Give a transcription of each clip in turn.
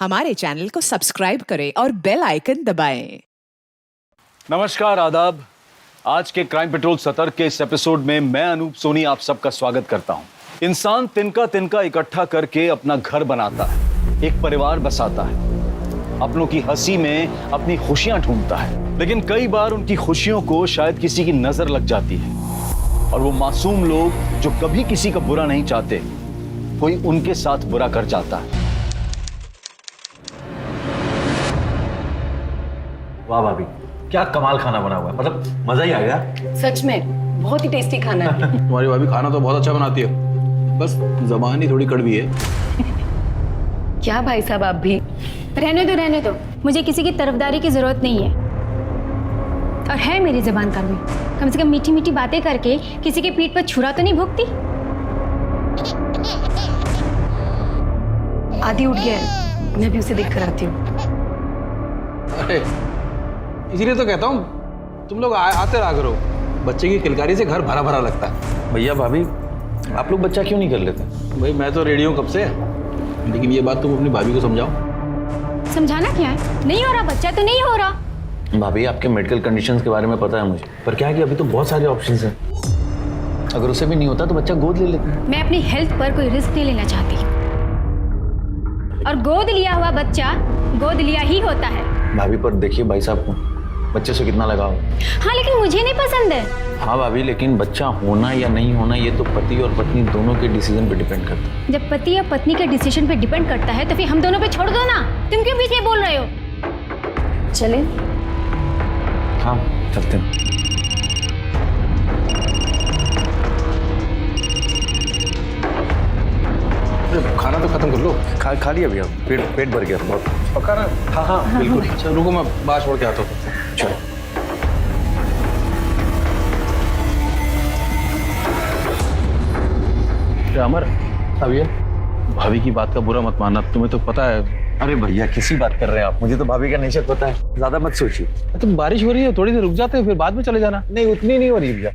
हमारे चैनल को सब्सक्राइब करें और बेल आइकन दबाएं। नमस्कार, आदाब। आज के क्राइम पेट्रोल सतर्क के इस एपिसोड में मैं अनूप सोनी आप सबका स्वागत करता हूं। इंसान तिनका तिनका इकट्ठा करके अपना घर बनाता है, एक परिवार बसाता है, अपनों की हंसी में अपनी खुशियां ढूंढता है। लेकिन कई बार उनकी खुशियों को शायद किसी की नजर लग जाती है और वो मासूम लोग जो कभी किसी का बुरा नहीं चाहते, कोई उनके साथ बुरा कर जाता है। वाह भाभी, क्या कमाल खाना बना हुआ है, मतलब मजा ही आ गया। सच में बहुत ही टेस्टी खाना है। तुम्हारी भाभी खाना तो बहुत अच्छा बनाती है, बस जबान ही थोड़ी कड़वी है। क्या भाई साहब, आप भी रहने दो। मुझे किसी की तरफदारी की जरूरत नहीं है। और है मेरी जबान कड़वी, कम से कम मीठी मीठी बातें करके किसी के पीठ पर छुरा तो नहीं भोगती। आदि उठ गया है, मैं भी उसे देख कर आती हूँ। अरे इसीलिए तो कहता हूँ तुम लोग आते रहा करो, बच्चे की किलकारी से घर भरा भरा लगता है। भैया भाभी, आप लोग बच्चा क्यों नहीं कर लेते? भाई मैं तो रेडी हूँ कब से, लेकिन ये बात तुम अपनी भाभी को समझाओ। समझाना क्या है, नहीं हो रहा बच्चा तो नहीं हो रहा। भाभी, आपके मेडिकल कंडीशंस के बारे में पता है मुझे, पर क्या है कि अभी तो बहुत सारे ऑप्शंस हैं। अगर उसे भी नहीं होता तो बच्चा गोद ले लेते हैं। मैं अपनी हेल्थ पर कोई रिस्क नहीं लेना चाहती, और गोद लिया हुआ बच्चा गोद लिया ही होता है। भाभी, पर देखिए भाई साहब को बच्चे से कितना लगाव। हाँ, लेकिन मुझे नहीं पसंद है। हाँ भाभी, लेकिन बच्चा होना या नहीं होना ये तो पति और पत्नी दोनों के डिसीजन पे डिपेंड करता है। जब पति या पत्नी के डिसीजन पे डिपेंड करता है तो फिर हम दोनों पे छोड़ दो ना। तुम क्यों बीच में बोल रहे हो? चले हाँ, चलते हैं। खाना तो खत्म कर लो। खा लिया भैया, पेट भर गया बहुत। पक्का ना? हाँ बिल्कुल। चलो रुको, मैं बाहर छोड़ के आता हूँ। चलो। अमर, अब ये भाभी की बात का बुरा मत मानना, तुम्हें तो पता है। अरे भैया, किसी बात कर रहे हैं आप? मुझे तो भाभी का नेचर पता है, ज्यादा मत सोचिए। तुम बारिश हो रही है, थोड़ी देर रुक जाते हैं, फिर बाद में चले जाना। नहीं, उतनी नहीं हो रही भैया।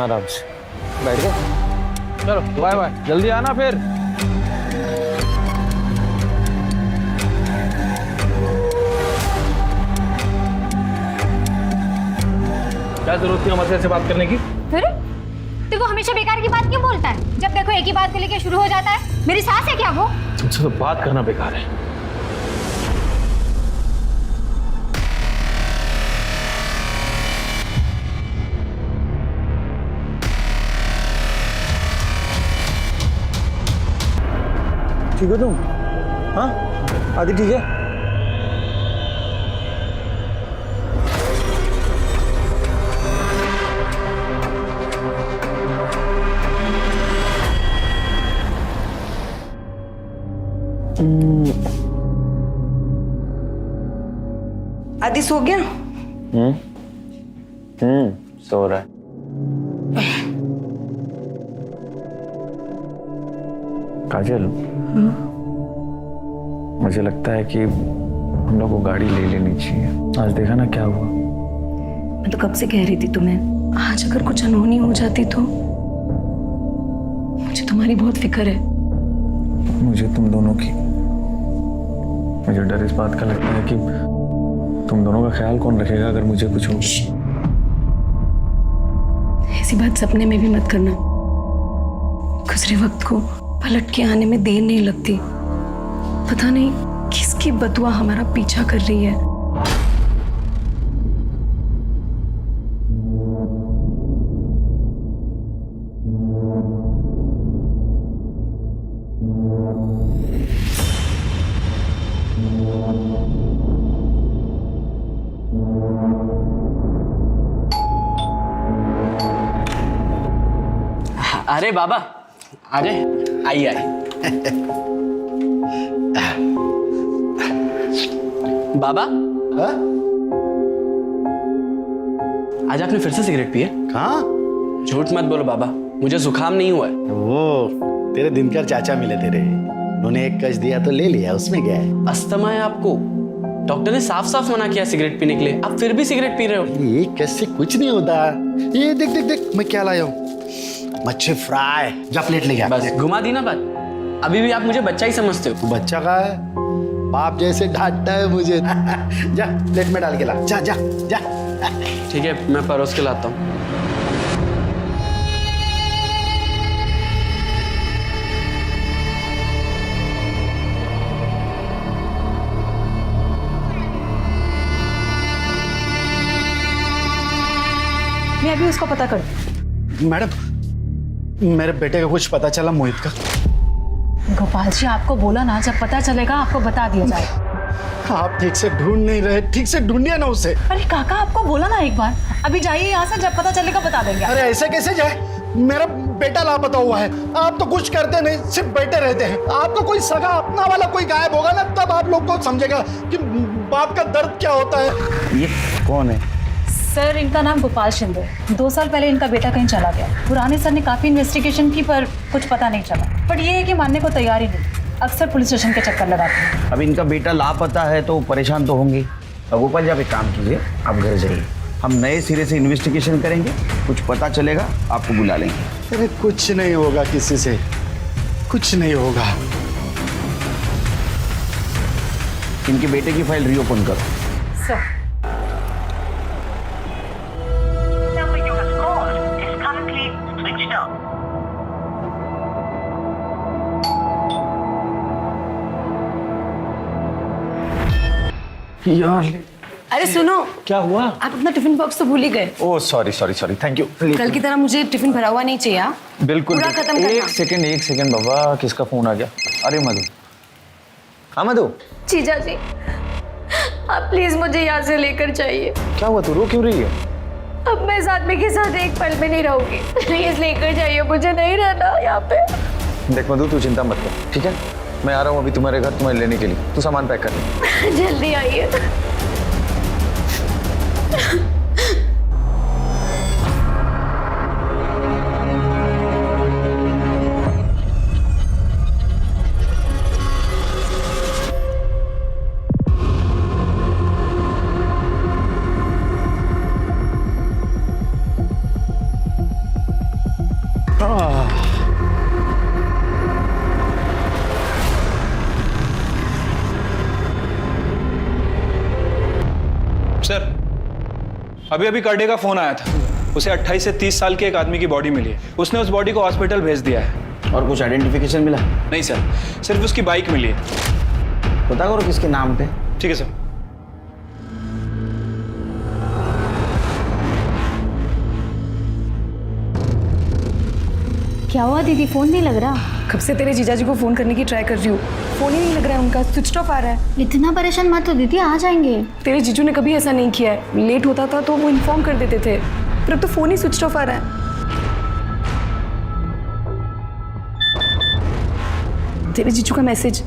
आराम से बैठ गए। चलो बाय बाय, जल्दी आना फिर। क्या जरूरत थी हमारे से बात करने की? फिर तो वो हमेशा बेकार की बात क्यों बोलता है? जब देखो एक ही बात को लेकर शुरू हो जाता है। मेरी सास है क्या वो? तुमसे तो बात करना बेकार है। ठीक हो तुम? हाँ, आदि ठीक है? आदि सो गया? सो रहा है। काजल, मुझे लगता है कि हम लोग को गाड़ी ले लेनी चाहिए। आज देखा ना क्या हुआ। मैं तो कब से कह रही थी तुम्हें, आज अगर कुछ अनहोनी हो जाती तो। मुझे तुम्हारी बहुत फिक्र है। मुझे तुम दोनों की, मुझे डर इस बात का लगता है कि तुम दोनों का ख्याल कौन रखेगा अगर मुझे कुछ हो। ऐसी बात सपने में भी मत करना। गुजरे वक्त को पलट के आने में देर नहीं लगती। पता नहीं किसकी बदुआ हमारा पीछा कर रही है। अरे बाबा, अरे आइए बाबा। आज आपने फिर से सिगरेट पी है? कहाँ? झूठ मत बोलो बाबा, मुझे जुकाम नहीं हुआ है। वो तेरे दिनकर चाचा मिले तेरे, उन्होंने एक कश दिया तो ले लिया, उसमें क्या है? अस्थमा है आपको, डॉक्टर ने साफ साफ मना किया सिगरेट पीने के लिए, आप फिर भी सिगरेट पी रहे हो। ये कैसे कुछ नहीं होता। ये देख देख देख मैं क्या लाया हूँ, मच्छी फ्राई। जा प्लेट ले गया। बस घुमा दी ना बात। अभी भी आप मुझे बच्चा ही समझते हो। तू बच्चा का है, बाप जैसे डांटता है मुझे। जा प्लेट में डाल के ला, जा जा जा। ठीक है, मैं परोस के लाता हूँ। मैं अभी उसको पता कर। मैडम, मेरे बेटे का कुछ पता चला मोहित का? गोपाल जी, आपको बोला ना जब पता चलेगा आपको बता दिया जाए। आप ठीक से ढूंढ नहीं रहे, ठीक से ढूंढिए ना उसे। अरे काका, आपको बोला ना एक बार, अभी जाइए यहाँ से, जब पता चलेगा बता देंगे। अरे ऐसे कैसे जाए? मेरा बेटा लापता हुआ है। आप तो कुछ करते नहीं, सिर्फ बैठे रहते हैं। आपका कोई सगा अपना वाला कोई गायब होगा ना, तब आप लोग को समझेगा कि बाप का दर्द क्या होता है। ये कौन है? सर, इनका नाम गोपाल शिंदे। 2 साल पहले इनका बेटा कहीं चला गया। पुराने सर ने काफी इन्वेस्टिगेशन की पर कुछ पता नहीं चला। बट ये है कि मानने को तैयार ही नहीं, अक्सर पुलिस स्टेशन के चक्कर लगाते हैं। अब इनका बेटा लापता है तो परेशान तो होंगे। अब गोपाल जी, आप एक काम कीजिए, आप घर जाइए, हम नए सिरे से इन्वेस्टिगेशन करेंगे, कुछ पता चलेगा आपको बुला लेंगे। अरे कुछ नहीं होगा किसी से, कुछ नहीं होगा। इनके बेटे की फाइल रीओपन करो। सर, यार अरे सुनो, क्या हुआ? आप अपना टिफिन बॉक्स तो भूल ही गए। Oh sorry sorry sorry, thank you. कल की तरह मुझे टिफिन भरा हुआ नहीं चाहिए। हाँ? बिल्कुल पूरा खत्म करना। एक सेकंड बाबा, किसका फोन आ गया? अरे मधु। हाँ मधु। जीजा जी, आप प्लीज मुझे यहाँ से लेकर जाइए। क्या हुआ, तू रो क्यों रही है? अब मैं इस आदमी के साथ एक पल में नहीं रहूंगी। प्लीज लेकर जाइए, मुझे नहीं रहना यहाँ पे। देख मधु, तू चिंता मत कर, ठीक है? मैं आ रहा हूँ अभी तुम्हारे घर तुम्हें लेने के लिए। तू सामान पैक कर ले। जल्दी आइए। सर, अभी कर्डे का फोन आया था। उसे 28 से 30 साल के एक आदमी की बॉडी मिली है। उसने उस बॉडी को हॉस्पिटल भेज दिया है। और कुछ आइडेंटिफिकेशन मिला? नहीं सर, सिर्फ उसकी बाइक मिली है। पता करो किसके नाम पे। ठीक है सर। क्या हुआ दीदी, फोन नहीं लग रहा? कब से तेरे जीजा जी को फोन करने की ट्राई कर रही हूँ, फोन ही नहीं लग रहा है उनका, स्विच ऑफ आ रहा है। इतना परेशान मत हो दीदी, आ जाएंगे। तेरे जीजू ने कभी ऐसा नहीं किया है। लेट होता था तो वो इन्फॉर्म कर देते थे, पर अब तो फोन ही स्विच ऑफ आ रहा है। तेरे जीजू का मैसेज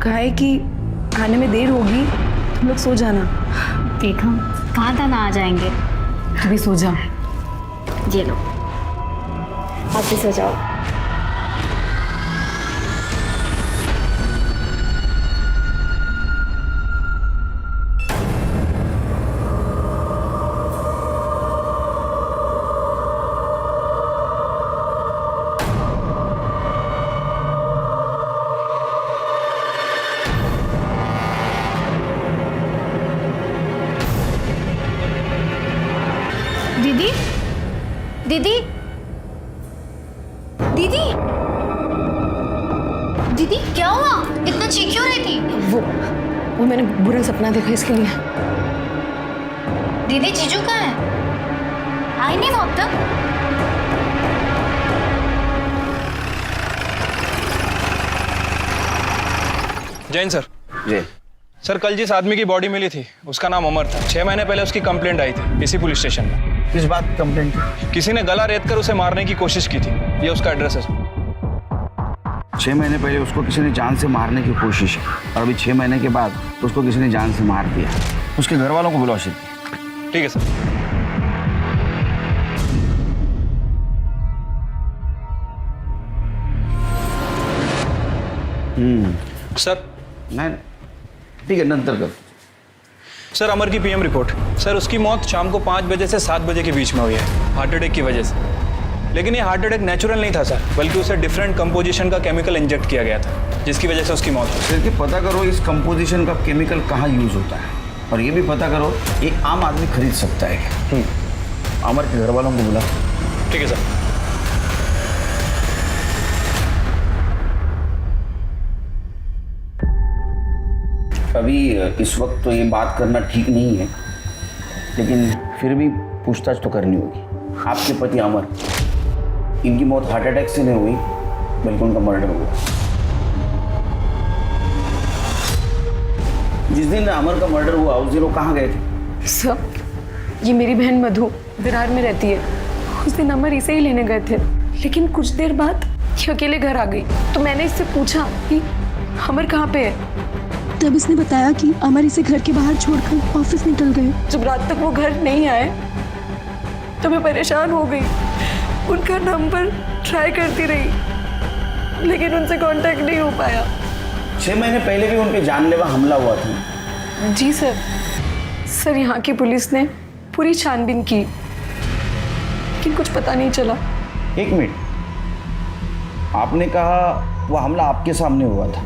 कहा है कि आने में देर होगी, तुम लोग सो जाना। देखा, कहा था ना आ जाएंगे। तू भी सो जा। ये लो, आप भी सो जाओ। दीदी, दीदी, दीदी, दीदी, क्या हुआ? इतना चीख क्यों रही थी? वो मैंने बुरा सपना देखा, इसके लिए। दीदी, जीजू कहाँ है? आई नहीं वो अब तक? जैन सर। जी सर, कल जिस आदमी की बॉडी मिली थी उसका नाम अमर था। 6 महीने पहले उसकी कंप्लेंट आई थी इसी पुलिस स्टेशन में। किस बात की कंप्लेंट थी? किसी ने गला रेत कर उसे मारने की कोशिश की थी। ये उसका एड्रेस है। 6 महीने पहले उसको किसी ने जान से मारने की कोशिश, और अभी 6 महीने के बाद उसको किसी ने जान से मार दिया। उसके घर वालों को बुलाओ। ठीक है सर। सर। नहीं, ठीक है, नंतर कर। सर, अमर की पीएम रिपोर्ट। सर, उसकी मौत शाम को 5 बजे से 7 बजे के बीच में हुई है, हार्ट अटैक की वजह से। लेकिन ये हार्ट अटैक नेचुरल नहीं था सर, बल्कि उसे डिफरेंट कंपोजिशन का केमिकल इंजेक्ट किया गया था, जिसकी वजह से उसकी मौत हुई। फिर कि पता करो इस कंपोजिशन का केमिकल कहाँ यूज होता है, और ये भी पता करो एक आम आदमी खरीद सकता है क्या। अमर के घर वालों को बुला। ठीक है सर। अभी इस वक्त तो ये बात करना ठीक नहीं है, लेकिन फिर भी पूछताछ तो करनी होगी। आपके पति अमर, इनकी मौत हार्ट अटैक से नहीं हुई, बल्कि उनका मर्डर हुआ। जिस दिन अमर का मर्डर हुआ उस दिन वो कहाँ गए थे? सर, ये मेरी बहन मधु विरार में रहती है। उस दिन अमर इसे ही लेने गए थे, लेकिन कुछ देर बाद ये अकेले घर आ गई। तो मैंने इससे पूछा कि अमर कहाँ पे है। तब इसने बताया कि अमर इसे घर के बाहर छोड़कर ऑफिस निकल गए। जब रात तक वो घर नहीं आए तो मैं परेशान हो गई। उनका नंबर ट्राई करती रही, लेकिन उनसे कांटेक्ट नहीं हो पाया। 6 महीने पहले भी उन पे जानलेवा हमला हुआ था। जी सर, यहाँ की पुलिस ने पूरी छानबीन की, लेकिन कुछ पता नहीं चला। 1 मिनट, आपने कहा वो हमला आपके सामने हुआ था,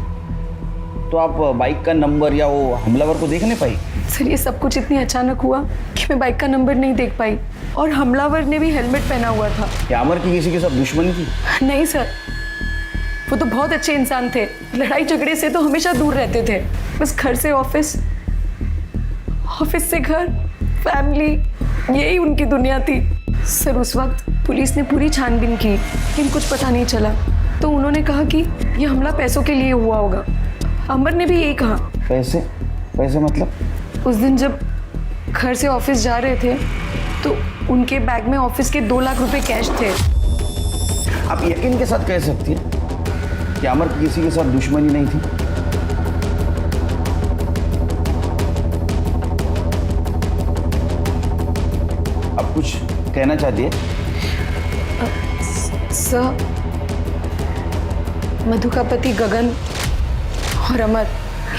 तो आप बाइक का नंबर या वो हमलावर को देख नहीं पाई? सर, ये सब कुछ इतनी अचानक हुआ कि मैं बाइक का नंबर नहीं देख पाई, और हमलावर ने भी हेलमेट पहना हुआ था। क्या अमर की किसी के साथ दुश्मनी थी? नहीं सर, वो तो बहुत अच्छे इंसान थे। लड़ाई झगड़े से तो हमेशा दूर रहते थे। बस घर से ऑफिस, ऑफिस से घर, फैमिली, यही उनकी दुनिया थी। सर, उस वक्त पुलिस ने पूरी छानबीन की, लेकिन कुछ पता नहीं चला। तो उन्होंने कहा कि यह हमला पैसों के लिए हुआ होगा। अमर ने भी यही कहा। पैसे? पैसे मतलब? उस दिन जब घर से ऑफिस जा रहे थे तो उनके बैग में ऑफिस के 2 लाख रुपए कैश थे। आप यकीन के साथ कह सकती हैं कि अमर की किसी के साथ दुश्मनी नहीं थी? आप कुछ कहना चाहती है? सर, मधु का पति गगन और अमर,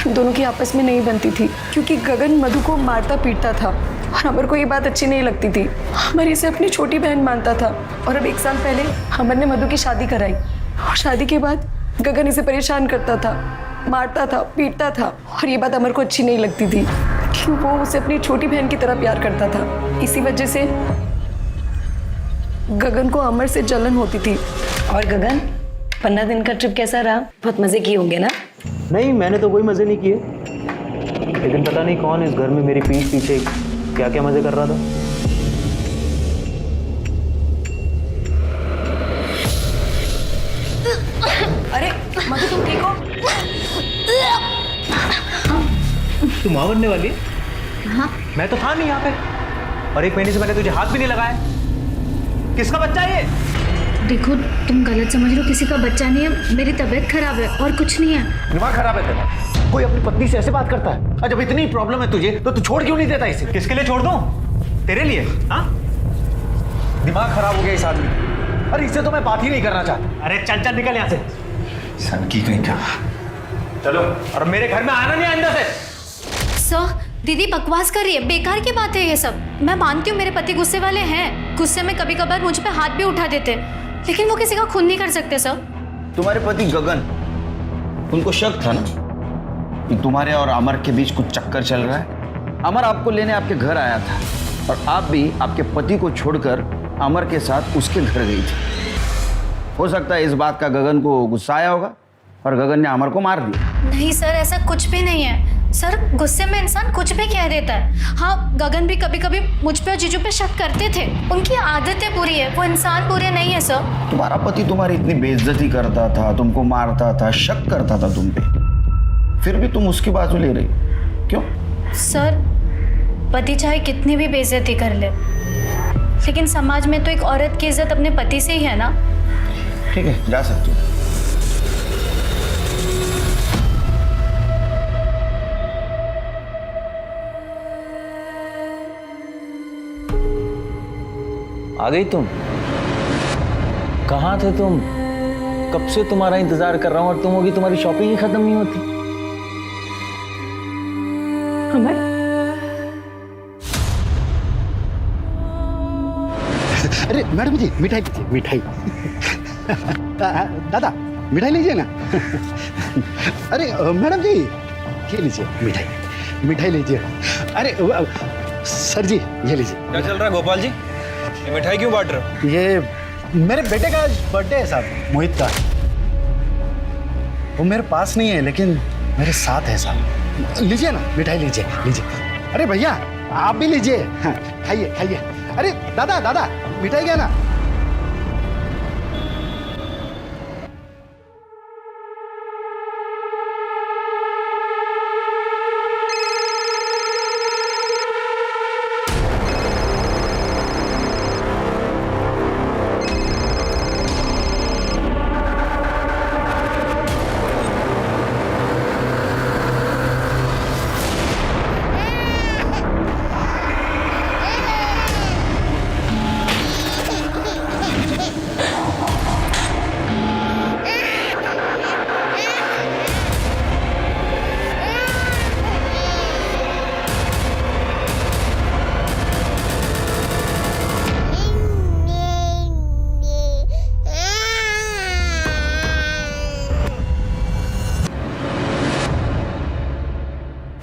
इन दोनों की आपस में नहीं बनती थी, क्योंकि गगन मधु को मारता पीटता था और अमर को ये बात अच्छी नहीं लगती थी। अमर इसे अपनी छोटी बहन मानता था, और अब 1 साल पहले अमर ने मधु की शादी कराई, और शादी के बाद गगन इसे परेशान करता था, मारता था, पीटता था, और ये बात अमर को अच्छी नहीं लगती थी, क्योंकि वो उसे अपनी छोटी बहन की तरह प्यार करता था। इसी वजह से गगन को अमर से जलन होती थी। और गगन, 15 दिन का ट्रिप कैसा रहा? बहुत मजे किए होंगे ना? नहीं, मैंने तो कोई मजे नहीं किए, लेकिन पता नहीं कौन इस घर में मेरी पीठ पीछे क्या क्या मजे कर रहा था। अरे मधु, तुम ठीक हो? तू मां बनने वाली है? हाँ। मैं तो था नहीं यहाँ पे, और 1 महीने से मैंने तुझे हाथ भी नहीं लगाया। किसका बच्चा है ये? देखो, तुम गलत समझ रहे हो, किसी का बच्चा नहीं है। मेरी तबीयत खराब है और कुछ नहीं है। दिमाग खराब है तेरा? कोई अपनी पत्नी से ऐसे बात करता है? और जब इतनी प्रॉब्लम है तुझे, तो तू छोड़ क्यों नहीं देता इसे? किसके लिए छोड़ दूं? तेरे लिए? हाँ? दिमाग खराब हो गया इस आदमी का। अरे इससे तो मैं बात ही नहीं करना चाहता। अरे चल चल, निकल यहाँ से। सन की कहीं का। चलो, और मेरे घर में आना नहीं आइंदा से। सर, दीदी बकवास कर रही है, बेकार की बात है ये सब। मैं मानती हूँ मेरे पति गुस्से वाले हैं, गुस्से में कभी कभार मुझ पे हाथ भी उठा देते, लेकिन वो किसी का खून नहीं कर सकते सर। तुम्हारे पति गगन, उनको शक था ना कि तुम्हारे और अमर के बीच कुछ चक्कर चल रहा है। अमर आपको लेने आपके घर आया था, और आप भी आपके पति को छोड़कर अमर के साथ उसके घर गई थी। हो सकता है इस बात का गगन को गुस्सा आया होगा, और गगन ने अमर को मार दिया। नहीं सर, ऐसा कुछ भी नहीं है। सर, गुस्से में इंसान कुछ भी कह देता है। हाँ, गगन भी कभी कभी मुझ पे और जीजू पे शक करते थे। उनकी आदतें बुरी है, वो इंसान बुरे नहीं है सर। तुम्हारा पति तुम्हारी इतनी बेइज्जती करता था, तुमको मारता था, शक करता था तुम पे, फिर भी तुम उसकी बाजू ले रही, क्यों? सर, पति चाहे कितनी भी बेइज्जती कर ले, लेकिन समाज में तो एक औरत की इज्जत अपने पति से ही है ना। ठीक है, जा सकती हो। आ गई तुम? कहाँ थे तुम? कब से तुम्हारा इंतजार कर रहा हूँ, और तुम होगी तुम्हारी शॉपिंग ही खत्म नहीं होती। अरे अरे मैडम जी मिठाई लीजिए मिठाई दादा मिठाई लीजिए ना अरे मैडम जी ये लीजिए मिठाई मिठाई लीजिए अरे सर जी ये लीजिए। क्या चल रहा है गोपाल जी? ये मिठाई क्यों बांट रहे हो? ये मेरे बेटे का बर्थडे है साहब, मोहित का। वो मेरे पास नहीं है लेकिन मेरे साथ है साहब। लीजिए ना मिठाई लीजिए लीजिए। अरे भैया आप भी लीजिए, हाँ, खाइए खाइए। अरे दादा दादा मिठाई क्या ना।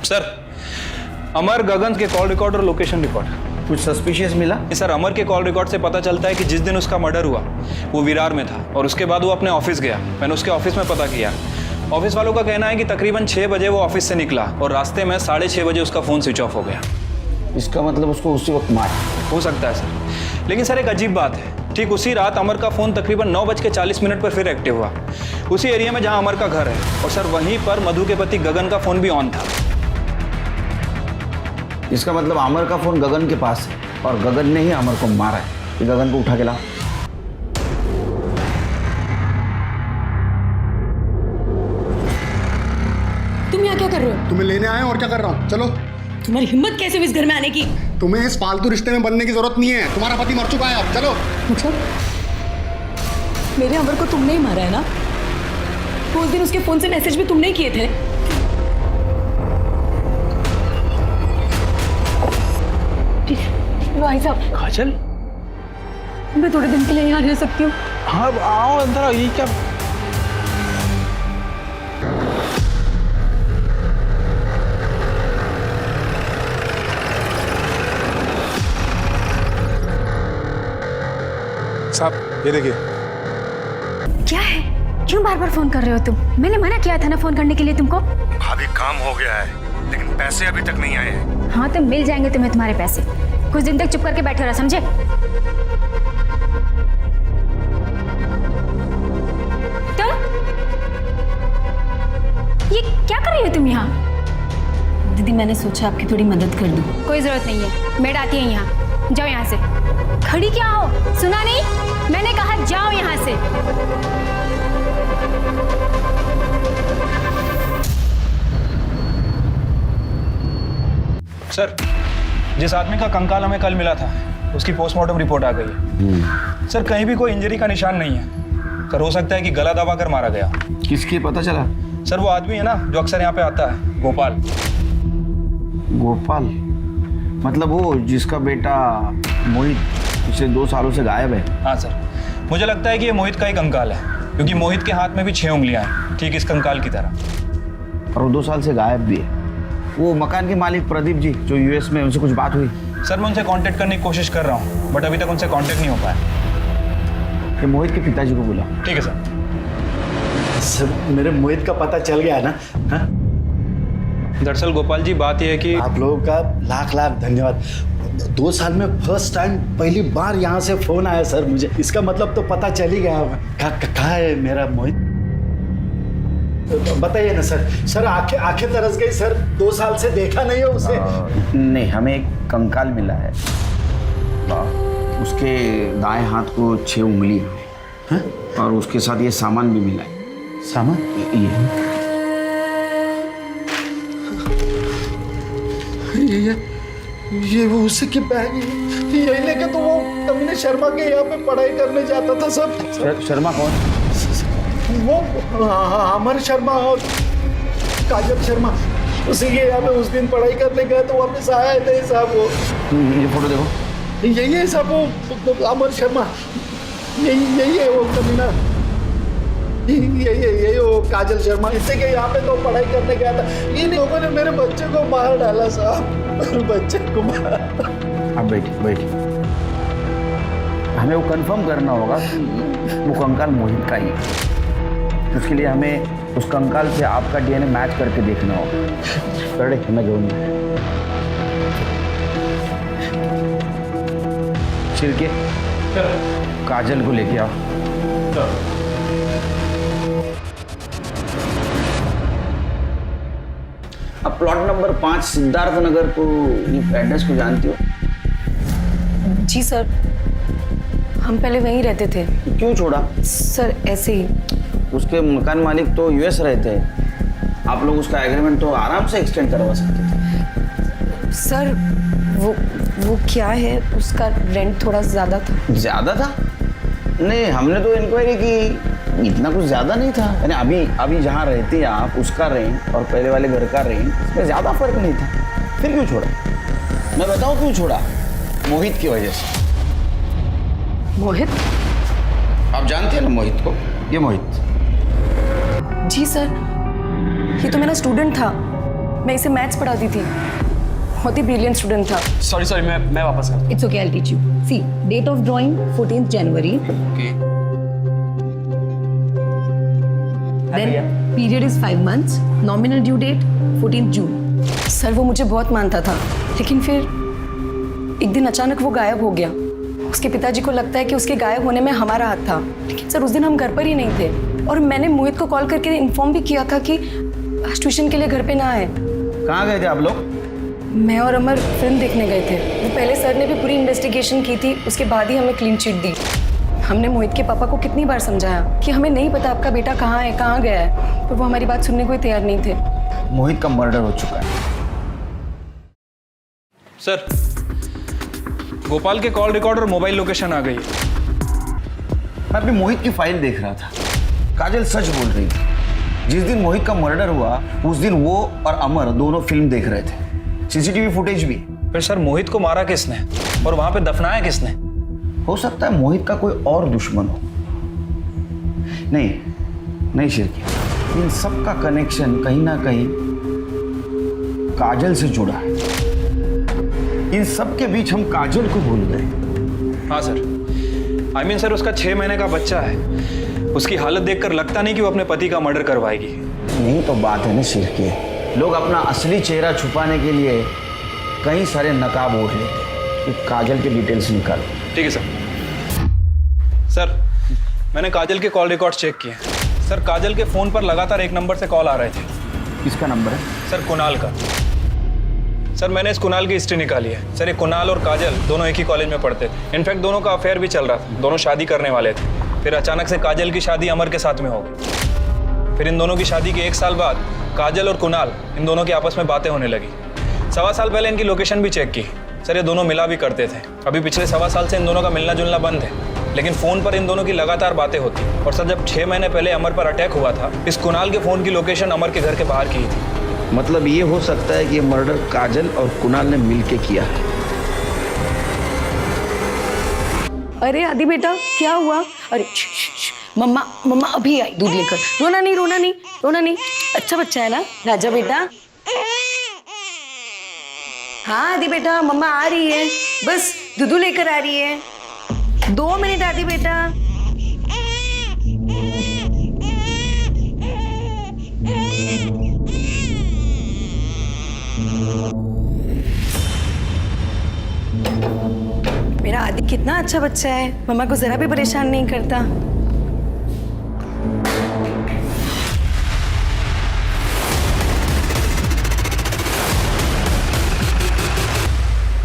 सर, अमर, गगन के कॉल रिकॉर्ड और लोकेशन रिकॉर्ड। कुछ सस्पिशियस मिला? सर, अमर के कॉल रिकॉर्ड से पता चलता है कि जिस दिन उसका मर्डर हुआ वो विरार में था और उसके बाद वो अपने ऑफिस गया। मैंने उसके ऑफिस में पता किया। ऑफिस वालों का कहना है कि तकरीबन 6 बजे वो ऑफिस से निकला और रास्ते में 6:30 बजे उसका फ़ोन स्विच ऑफ हो गया। इसका मतलब उसको उसी वक्त मार हो सकता है सर, लेकिन सर एक अजीब बात है, ठीक उसी रात अमर का फ़ोन तकरीबन 9:40 पर फिर एक्टिव हुआ, उसी एरिया में जहाँ अमर का घर है। और सर वहीं पर मधु के पति गगन का फ़ोन भी ऑन था। इसका मतलब अमर का फोन गगन के पास है और गगन ने ही अमर को मारा है। ये गगन को उठा के ला। तुम यहाँ क्या कर रहे हो? तुम्हें लेने आए और क्या कर रहा हूँ। चलो। तुम्हारी हिम्मत कैसे हुई इस घर में आने की? तुम्हें इस फालतू रिश्ते में बनने की जरूरत नहीं है, तुम्हारा पति मर चुका है। अब चलो। मेरे अमर को तुमने ही मारा है ना? तो उस दिन उसके फोन से मैसेज भी तुमने ही किए थे। भाई साहब। काजल, मैं थोड़े दिन के लिए यहाँ रह सकती हूँ? हाँ आओ अंदर आओ। ये क्या? साहब ये देखिए। क्या है? क्यों बार बार फोन कर रहे हो तुम? मैंने मना किया था ना फोन करने के लिए तुमको। भाभी काम हो गया है लेकिन पैसे अभी तक नहीं आए हैं। हाँ तो मिल जाएंगे तुम्हें तुम्हारे पैसे। कुछ दिन तक चुप करके बैठे रहो, समझे? तुम ये क्या कर रही हो तुम यहाँ? दीदी मैंने सोचा आपकी थोड़ी मदद कर दूं। कोई जरूरत नहीं है, मेड आती है यहाँ। जाओ यहाँ से। खड़ी क्या हो? सुना नहीं? मैंने कहा जाओ यहाँ से। सर, जिस आदमी का कंकाल हमें कल मिला था उसकी पोस्टमार्टम रिपोर्ट आ गई है। सर कहीं भी कोई इंजरी का निशान नहीं है। सर हो सकता है कि गला दबा कर मारा गया। किसकी पता चला? सर वो आदमी है ना जो अक्सर यहाँ पे आता है, गोपाल। गोपाल मतलब वो जिसका बेटा मोहित पिछले 2 सालों से गायब है? हाँ सर, मुझे लगता है कि ये मोहित का ही कंकाल है क्योंकि मोहित के हाथ में भी 6 उंगलियां हैं, ठीक इस कंकाल की तरह। और वो 2 साल से गायब भी है। वो मकान के मालिक प्रदीप जी जो यूएस में, उनसे कुछ बात हुई? सर मैं उनसे कांटेक्ट करने की कोशिश कर रहा हूँ बट अभी तक उनसे कांटेक्ट नहीं हो पाया। ये मोहित के पिताजी को बुला। ठीक है सर मेरे मोहित का पता चल गया है ना? हाँ? दरअसल गोपाल जी बात यह है कि आप लोगों का लाख लाख धन्यवाद। 2 साल में फर्स्ट टाइम पहली बार यहाँ से फोन आया सर मुझे। इसका मतलब तो पता चल ही गया। कहाँ है मेरा मोहित? बताइए ना सर। सर आंखें तरस गई सर। 2 साल से देखा नहीं है उसे। नहीं, हमें एक कंकाल मिला है। उसके दाएं हाथ को 6 उंगली है और उसके साथ ये सामान भी मिला है। सामान? ये वो उसी की बैग है। यही लेके तो वो कमीने शर्मा के यहाँ पे पढ़ाई करने जाता था सर। शर्मा कौन? वो अमर शर्मा और काजल शर्मा उसी के यहाँ पे उस दिन पढ़ाई करने गए तो वापस आया थे साहब। वो ये फोटो देखो। यही है सब वो अमर शर्मा, यही है वो कमीना, यही वो काजल शर्मा। इससे के यहाँ पे तो पढ़ाई करने गया था, इन लोगों ने मेरे बच्चे को मार डाला साहब, मेरे बच्चे को मार। अब बैठिए। हमें वो कंफर्म करना होगा कि वो कंकाल मोहित का ही है। उसके लिए हमें उस कंकाल से आपका डीएनए मैच करके देखना होगा। करेक्ट, मैं जोड़ूंगा। छिड़के काजल को लेके आओ। अब प्लॉट नंबर 5 सिद्धार्थ नगर को एड्रेस को जानती हो? जी सर, हम पहले वहीं रहते थे। क्यों छोड़ा? सर ऐसे ही। उसके मकान मालिक तो यूएस रहते हैं, आप लोग उसका एग्रीमेंट तो आराम से एक्सटेंड करवा सकते थे। सर वो क्या है, उसका रेंट थोड़ा ज़्यादा था। ज़्यादा था? नहीं, हमने तो इंक्वायरी की, इतना कुछ ज़्यादा नहीं था। यानी अभी जहाँ रहते हैं आप, उसका रेंट और पहले वाले घर का रेंट, इसमें ज़्यादा फर्क नहीं था। फिर क्यों छोड़ा? मैं बताऊँ क्यों छोड़ा? मोहित की वजह से। मोहित? आप जानते हैं ना मोहित को? ये मोहित। जी सर, ये तो मेरा स्टूडेंट था, मैं इसे मैथ्स पढ़ाती थी, बहुत ही ब्रिलियंट स्टूडेंट था। सॉरी मैं वापस करता हूँ। It's okay, I will teach you. See, date of drawing 14th January, then period is 5 months, nominal due date 14th June. Sir वो मुझे बहुत मानता था, लेकिन फिर एक दिन अचानक वो गायब हो गया। उसके पिताजी को लगता है कि उसके गायब होने में हमारा हाथ था, लेकिन सर उस दिन हम घर पर ही नहीं थे, और मैंने मोहित को कॉल करके इन्फॉर्म भी किया था कि आज ट्यूशन के लिए घर पे ना आए। कहाँ गए थे आप लोग? मैं और अमर फिल्म देखने गए थे। वो पहले सर ने भी पूरी इन्वेस्टिगेशन की थी, उसके बाद ही हमें क्लीन चिट दी। हमने मोहित के पापा को कितनी बार समझाया कि हमें नहीं पता आपका बेटा कहाँ है, कहाँ गया है, पर वो हमारी बात सुनने को ही तैयार नहीं थे। मोहित का मर्डर हो चुका है। सर, गोपाल के कॉल रिकॉर्ड और मोबाइल लोकेशन आ गई है। मैं अभी मोहित की फाइल देख रहा था, काजल सच बोल रही थी। जिस दिन मोहित का मर्डर हुआ उस दिन वो और अमर दोनों फिल्म देख रहे थे, सीसीटीवी फुटेज भी। फिर सर मोहित को मारा किसने और वहां पे दफनाया किसने? हो सकता है मोहित का कोई और दुश्मन हो। नहीं शिरकी, इन सब का कनेक्शन कहीं ना कहीं काजल से जुड़ा है। इन सब के बीच हम काजल को भूल गए। हाँ सर, I mean सर, उसका 6 महीने का बच्चा है। उसकी हालत देखकर लगता नहीं कि वो अपने पति का मर्डर करवाएगी। नहीं तो बात है ना शिरकी, लोग अपना असली चेहरा छुपाने के लिए कई सारे नकाब ओढ़ लेते हैं। काजल के डिटेल्स निकालो। ठीक है सर। सर, मैंने काजल के कॉल रिकॉर्ड चेक किए। सर, काजल के फ़ोन पर लगातार एक नंबर से कॉल आ रहे थे। किसका नंबर है? सर, कुणाल का। सर, मैंने इस कुणाल की हिस्ट्री निकाली है। सर, ये कुणाल और काजल दोनों एक ही कॉलेज में पढ़ते थे। इनफैक्ट दोनों का अफेयर भी चल रहा था, दोनों शादी करने वाले थे। फिर अचानक से काजल की शादी अमर के साथ में हो गई। फिर इन दोनों की शादी के 1 साल बाद काजल और कुणाल इन दोनों की आपस में बातें होने लगी। 1.25 साल पहले इनकी लोकेशन भी चेक की। सर, ये दोनों मिला भी करते थे। अभी पिछले 1.25 साल से इन दोनों का मिलना जुलना बंद है, लेकिन फ़ोन पर इन दोनों की लगातार बातें होती। और सर, जब 6 महीने पहले अमर पर अटैक हुआ था, इस कुणाल के फ़ोन की लोकेशन अमर के घर के बाहर की थी। मतलब ये हो सकता है कि ये मर्डर काजल और कुणाल ने मिलके किया है। अरे आदि बेटा, क्या हुआ? अरे मम्मा अभी आई दूध लेकर। रोना नहीं। अच्छा बच्चा है ना राजा बेटा? हाँ आदि बेटा, मम्मा आ रही है, बस दूध लेकर आ रही है। 2 मिनट आदि बेटा। मेरा आदि कितना अच्छा बच्चा है, मम्मा को जरा भी परेशान नहीं करता।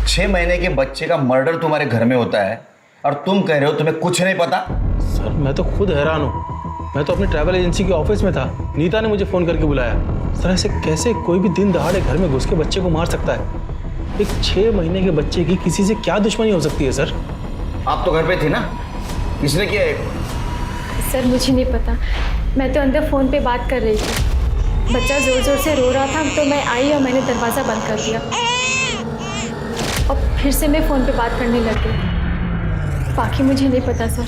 छह महीने के बच्चे का मर्डर तुम्हारे घर में होता है और तुम कह रहे हो तुम्हें कुछ नहीं पता? सर, मैं तो खुद हैरान हूँ। मैं तो अपनी ट्रैवल एजेंसी के ऑफिस में था, नीता ने मुझे फ़ोन करके बुलाया। सर, ऐसे कैसे कोई भी दिन दहाड़े घर में घुस के बच्चे को मार सकता है? एक 6 महीने के बच्चे की किसी से क्या दुश्मनी हो सकती है? सर, आप तो घर पे थे ना, किसने किया है? सर, मुझे नहीं पता, मैं तो अंदर फ़ोन पे बात कर रही थी। बच्चा ज़ोर ज़ोर से रो रहा था, तो मैं आई और मैंने दरवाज़ा बंद कर दिया। और फिर से मैं फ़ोन पे बात करने लग गई। बाकी मुझे नहीं पता सर।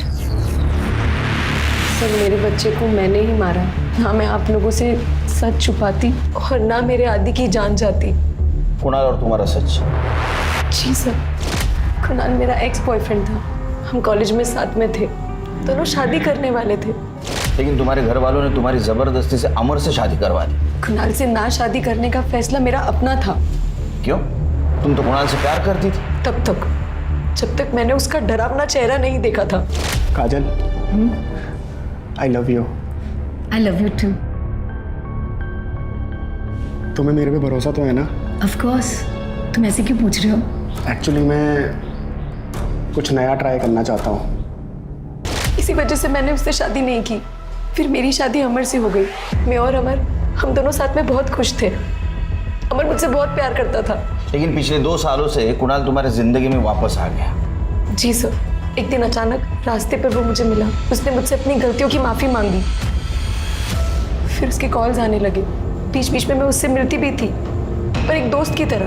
सर मेरे बच्चे को मैंने ही मारा। ना मैं आप लोगों से सच छुपाती और ना मेरे आदि की जान जाती। कुणाल और तुम्हारा सच? जी सर, कुणाल मेरा एक्स बॉयफ्रेंड था। हम कॉलेज में साथ में थे, दोनों शादी करने वाले थे। लेकिन तुम्हारे घर वालों ने तुम्हारी जबरदस्ती से अमर से शादी करवा दी। कुणाल से ना शादी करने का फैसला मेरा अपना था। क्यों? तुम तो कुणाल से प्यार करती थी। तब तक जब तक मैंने उसका डरावना चेहरा नहीं देखा था। Kajal, I love you. I love you too. तुम्हें मेरे पे भरोसा तो है ना? Of course. तुम ऐसे क्यों पूछ रहे हो? एक्चुअली मैं कुछ नया ट्राई करना चाहता हूँ। इसी वजह से मैंने उससे शादी नहीं की। फिर मेरी शादी अमर से हो गई। मैं और अमर, हम दोनों साथ में बहुत खुश थे। अमर मुझसे बहुत प्यार करता था। लेकिन पिछले 2 सालों से कुणाल तुम्हारी जिंदगी में वापस आ गया। जी सर, एक दिन अचानक रास्ते पर वो मुझे मिला। उसने मुझसे अपनी गलतियों की माफ़ी मांगी। फिर उसके कॉल्स आने लगे। बीच बीच में मैं उससे मिलती भी थी, पर एक दोस्त की तरह।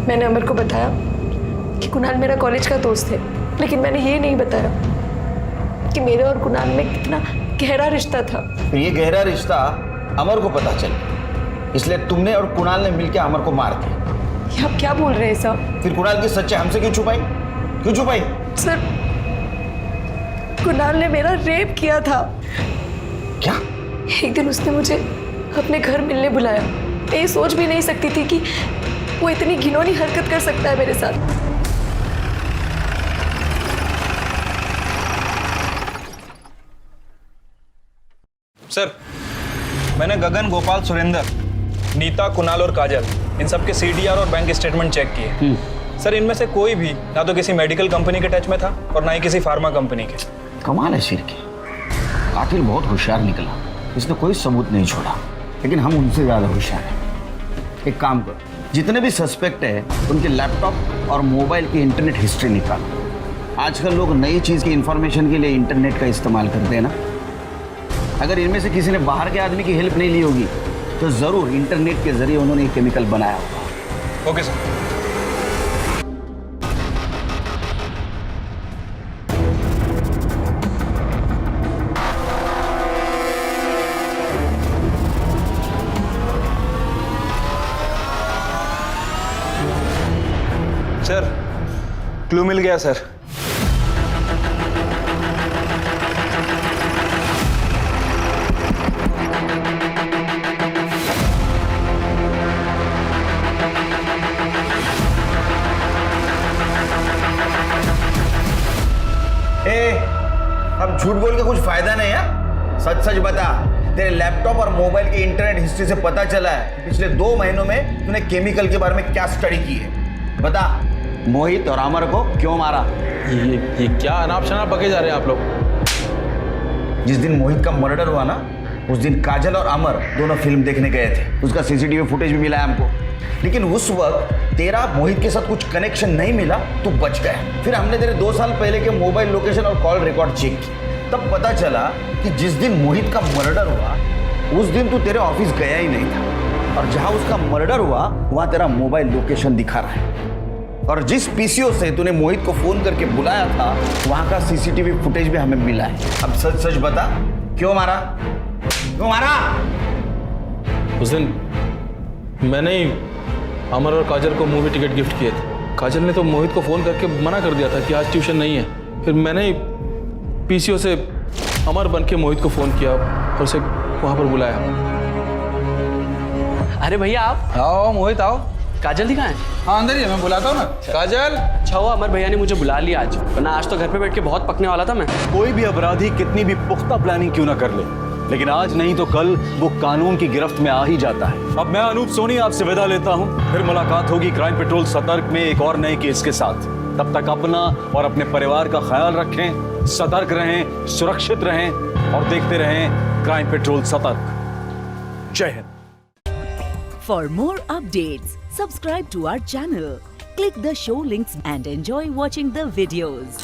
मैंने अमर को बताया कि कुणाल मेरा कॉलेज का दोस्त है, लेकिन मैंने ये नहीं बताया कि मेरे और कुणाल में कितना गहरा रिश्ता था। फिर ये गहरा रिश्ता अमर को पता चल, इसलिए तुमने और कुणाल ने मिलकर अमर को मार दिया। ये आप क्या बोल रहे हैं सर? फिर कुणाल की सच्चाई हमसे क्यों छुपाई? क्यों छुपाई? सर, कुणाल ने मेरा रेप किया था। क्या? एक दिन उसने मुझे अपने घर मिलने बुलाया। मैं ये सोच भी नहीं सकती थी कि वो इतनी घिनौनी हरकत कर सकता है मेरे साथ। सर, मैंने गगन, गोपाल, सुरेंद्र, नीता, कुणाल और काजल इन सब के CDR और बैंक स्टेटमेंट चेक किए। सर, इनमें से कोई भी ना तो किसी मेडिकल कंपनी के टच में था और ना ही किसी फार्मा कंपनी के। कमाल है शिर की। कातिल बहुत होशियार निकला। इसने कोई सबूत नहीं छोड़ा, लेकिन हम उनसे ज्यादा होशियार हैं। एक काम करो, जितने भी सस्पेक्ट है उनके लैपटॉप और मोबाइल की इंटरनेट हिस्ट्री निकालो। आजकल लोग नई चीज की इंफॉर्मेशन के लिए इंटरनेट का इस्तेमाल करते हैं ना। अगर इनमें से किसी ने बाहर के आदमी की हेल्प नहीं ली होगी तो जरूर इंटरनेट के जरिए उन्होंने ये केमिकल बनाया होगा। Okay sir. सर, क्लू मिल गया सर। अब झूठ बोल के कुछ फायदा नहीं है। सच सच बता, तेरे लैपटॉप और मोबाइल की इंटरनेट हिस्ट्री से पता चला है कि पिछले 2 महीनों में तूने केमिकल के बारे में क्या स्टडी की है। बता, मोहित और अमर को क्यों मारा? ये क्या अनाप शनाप बके जा रहे हैं आप लोग? जिस दिन मोहित का मर्डर हुआ ना, उस दिन काजल और अमर दोनों फिल्म देखने गए थे। उसका CCTV फुटेज भी मिला है हमको। लेकिन उस वक्त तेरा मोहित के साथ कुछ कनेक्शन नहीं मिला, तू बच गया। फिर हमने तेरे 2 साल पहले के मोबाइल लोकेशन और कॉल रिकॉर्ड चेक किए। तब पता चला कि जिस दिन मोहित का मर्डर हुआ उस दिन तू तेरे ऑफिस गया ही नहीं था, और जहां उसका मर्डर हुआ वहां तेरा मोबाइल लोकेशन दिखा रहा है। और जिस PCO से तूने मोहित को फोन करके बुलाया था वहां का CCTV फुटेज भी हमें मिला है। अब सच सच बता, क्यों मारा? क्यों मारा? उस दिन मैंने ही अमर और काजल को मूवी टिकट गिफ्ट किए थे। काजल ने तो मोहित को फ़ोन करके मना कर दिया था कि आज ट्यूशन नहीं है। फिर मैंने ही PCO से अमर बन के मोहित को फ़ोन किया और उसे वहाँ पर बुलाया। अरे भैया आप आओ मोहित आओ। काजल दी कहाँ है? हाँ अंदर ही है, मैं बुलाता हूँ ना। काजल। अच्छा हुआ अमर भैया ने मुझे बुला लिया आज, वरना आज तो घर पे बैठ के बहुत पकने वाला था मैं। कोई भी अपराधी कितनी भी पुख्ता प्लानिंग क्यों ना कर ले, लेकिन आज नहीं तो कल वो कानून की गिरफ्त में आ ही जाता है। अब मैं अनूप सोनी आपसे विदा लेता हूं। फिर मुलाकात होगी क्राइम पेट्रोल सतर्क में एक और नए केस के साथ। तब तक अपना और अपने परिवार का ख्याल रखें, सतर्क रहें, सुरक्षित रहें और देखते रहें क्राइम पेट्रोल सतर्क। जय Hind. For more updates, subscribe to our channel, click the show links and enjoy watching the videos.